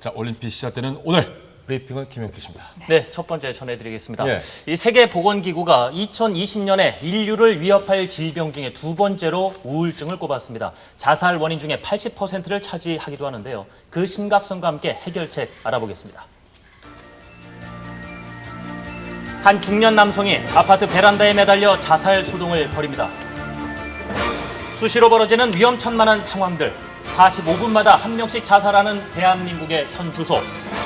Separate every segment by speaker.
Speaker 1: 자, 올림픽 시작되는 오늘 브리핑은 김용필 씨입니다.
Speaker 2: 네, 첫 번째 전해드리겠습니다.
Speaker 1: 예.
Speaker 2: 이 세계보건기구가 2020년에 인류를 위협할 질병 중에 두 번째로 우울증을 꼽았습니다. 자살 원인 중에 80%를 차지하기도 하는데요. 그 심각성과 함께 해결책 알아보겠습니다. 한 중년 남성이 아파트 베란다에 매달려 자살 소동을 벌입니다. 수시로 벌어지는 위험천만한 상황들. 45분마다 한 명씩 자살하는 대한민국의 현 주소.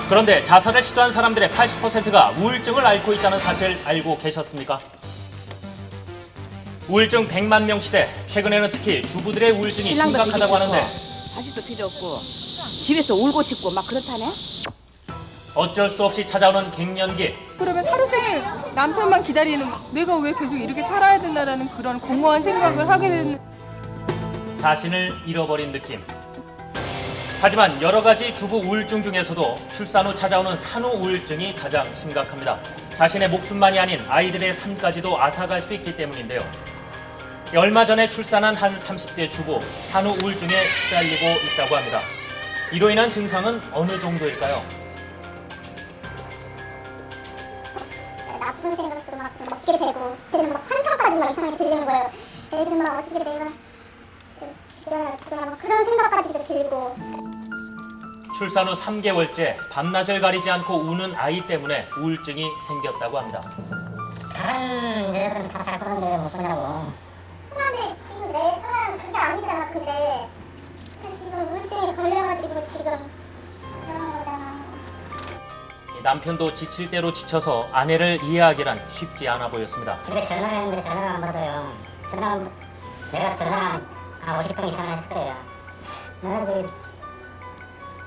Speaker 2: 그런데 자살을 시도한 사람들의 80%가 우울증을 앓고 있다는 사실 알고 계셨습니까? 우울증 100만 명 시대. 최근에는 특히 주부들의 우울증이 심각하다고 하는데
Speaker 3: 자식도 필요 없고 집에서 울고 싶고 막 그렇다네.
Speaker 2: 어쩔 수 없이 찾아오는 갱년기.
Speaker 4: 그러면 하루 종일 남편만 기다리는 내가 왜 계속 이렇게 살아야 된다라는 그런 공허한 생각을 하게 되는.
Speaker 2: 자신을 잃어버린 느낌. 하지만 여러 가지 주부 우울증 중에서도 출산 후 찾아오는 산후 우울증이 가장 심각합니다. 자신의 목숨만이 아닌 아이들의 삶까지도 앗아갈 수 있기 때문인데요. 얼마 전에 출산한 한 30대 주부, 산후 우울증에 시달리고 있다고 합니다. 이로 인한 증상은 어느 정도일까요?
Speaker 5: 나쁜 생각도 막 먹게 되고, 그때는 막 환청까지 막 이상하게 들리는 거예요. 애들은 막 어떻게 내가 그런 생각까지도 들고.
Speaker 2: 출산 후 3개월째 밤낮을 가리지 않고 우는 아이 때문에 우울증이 생겼다고 합니다.
Speaker 5: 다른 애들은 다 잘 보는데 왜 못 보냐고. 근데 지금 내 상황은 그게 아니잖아. 근데 지금 우울증에 걸려가지고 지금 그런 거잖아.
Speaker 2: 남편도 지칠 대로 지쳐서 아내를 이해하기란 쉽지 않아 보였습니다.
Speaker 5: 집에 전화를 했는데 전화를 안 받아요. 내가 전화를 한 50통 이상 했을 거예요. 그래서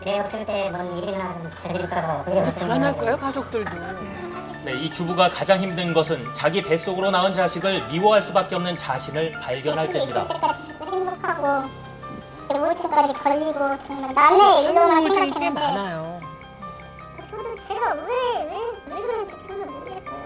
Speaker 5: 내 없을 때 뭔 일이나 좀 저질까봐 그게
Speaker 3: 불안할 거예요, 가족들도.
Speaker 2: 네, 이 주부가 가장 힘든 것은 자기 뱃속으로 낳은 자식을 미워할 수밖에 없는 자신을 발견할 때입니다.
Speaker 5: 행복하고 우울증까지 걸리고 정말 남의 일로만
Speaker 3: 우울증이 꽤
Speaker 5: 생각했는데
Speaker 3: 많아요.
Speaker 5: 저도 제가 왜 그런지 전혀 모르겠어요.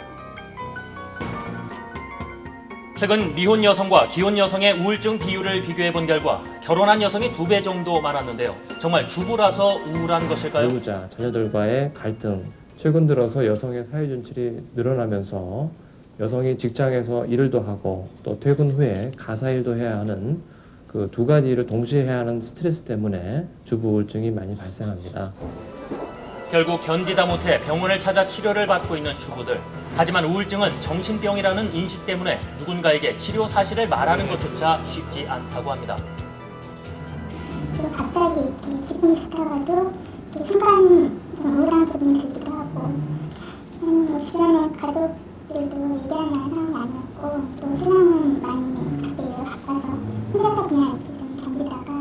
Speaker 2: 최근 미혼 여성과 기혼 여성의 우울증 비율을 비교해 본 결과 결혼한 여성이 2배 정도 많았는데요. 정말 주부라서 우울한 것일까요?
Speaker 6: 배우자, 자녀들과의 갈등, 최근 들어서 여성의 사회 진출이 늘어나면서 여성이 직장에서 일도 하고 또 퇴근 후에 가사 일도 해야 하는 그 두 가지 일을 동시에 해야 하는 스트레스 때문에 주부 우울증이 많이 발생합니다.
Speaker 2: 결국 견디다 못해 병원을 찾아 치료를 받고 있는 주부들. 하지만 우울증은 정신병이라는 인식 때문에 누군가에게 치료 사실을 말하는 것조차 쉽지 않다고 합니다.
Speaker 5: 그리고 갑자기 이렇게 기분이 좋다가도 이렇게 순간 좀 우울한 기분이 들기도 하고, 뭐 주변에 가족들도 얘기하는 사람이 아니었고, 또 신앙은 많이 바뀌기를 바빠서 혼자서 그냥 이렇게 좀 견디다가.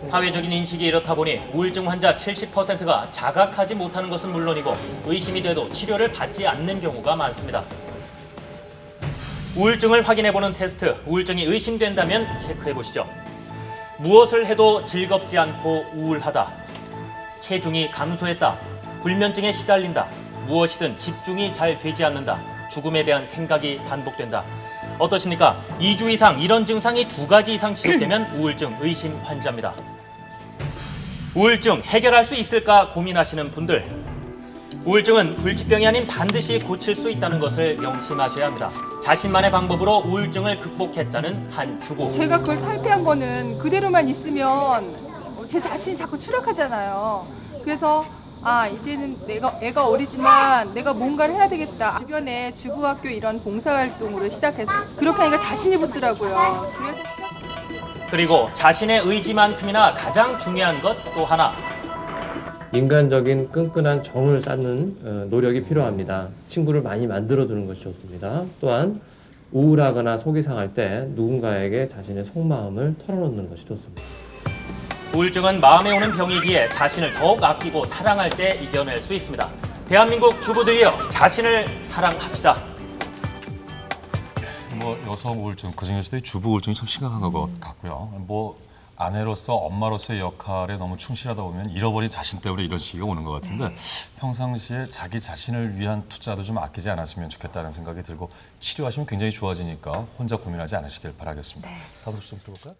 Speaker 2: 사회적인 인식이 이렇다 보니 우울증 환자 70%가 자각하지 못하는 것은 물론이고 의심이 돼도 치료를 받지 않는 경우가 많습니다. 우울증을 확인해보는 테스트, 우울증이 의심된다면 체크해보시죠. 무엇을 해도 즐겁지 않고 우울하다. 체중이 감소했다. 불면증에 시달린다. 무엇이든 집중이 잘 되지 않는다. 죽음에 대한 생각이 반복된다. 어떠십니까? 2주 이상 이런 증상이 2가지 이상 지속되면 우울증 의심 환자입니다. 우울증 해결할 수 있을까 고민하시는 분들. 우울증은 불치병이 아닌 반드시 고칠 수 있다는 것을 명심하셔야 합니다. 자신만의 방법으로 우울증을 극복했다는 한 주부.
Speaker 4: 제가 그걸 탈피한 거는 그대로만 있으면 제 자신이 자꾸 추락하잖아요. 그래서 이제는 애가 어리지만 내가 뭔가를 해야 되겠다. 주변에 주부학교 이런 봉사활동으로 시작해서 그렇게 하니까 자신이 붙더라고요.
Speaker 2: 그리고 자신의 의지만큼이나 가장 중요한 것 또 하나.
Speaker 6: 인간적인 끈끈한 정을 쌓는 노력이 필요합니다. 친구를 많이 만들어두는 것이 좋습니다. 또한 우울하거나 속이 상할 때 누군가에게 자신의 속마음을 털어놓는 것이 좋습니다.
Speaker 2: 우울증은 마음에 오는 병이기에 자신을 더욱 아끼고 사랑할 때 이겨낼 수 있습니다. 대한민국 주부들이여 자신을 사랑합시다.
Speaker 1: 뭐 여성 우울증 그중에서도 이 주부 우울증이 참 심각한 것 같고요. 뭐 아내로서 엄마로서의 역할에 너무 충실하다 보면 잃어버린 자신 때문에 이런 시기가 오는 것 같은데 평상시에 자기 자신을 위한 투자도 좀 아끼지 않았으면 좋겠다는 생각이 들고 치료하시면 굉장히 좋아지니까 혼자 고민하지 않으시길 바라겠습니다. 다들 좀 들어볼까요?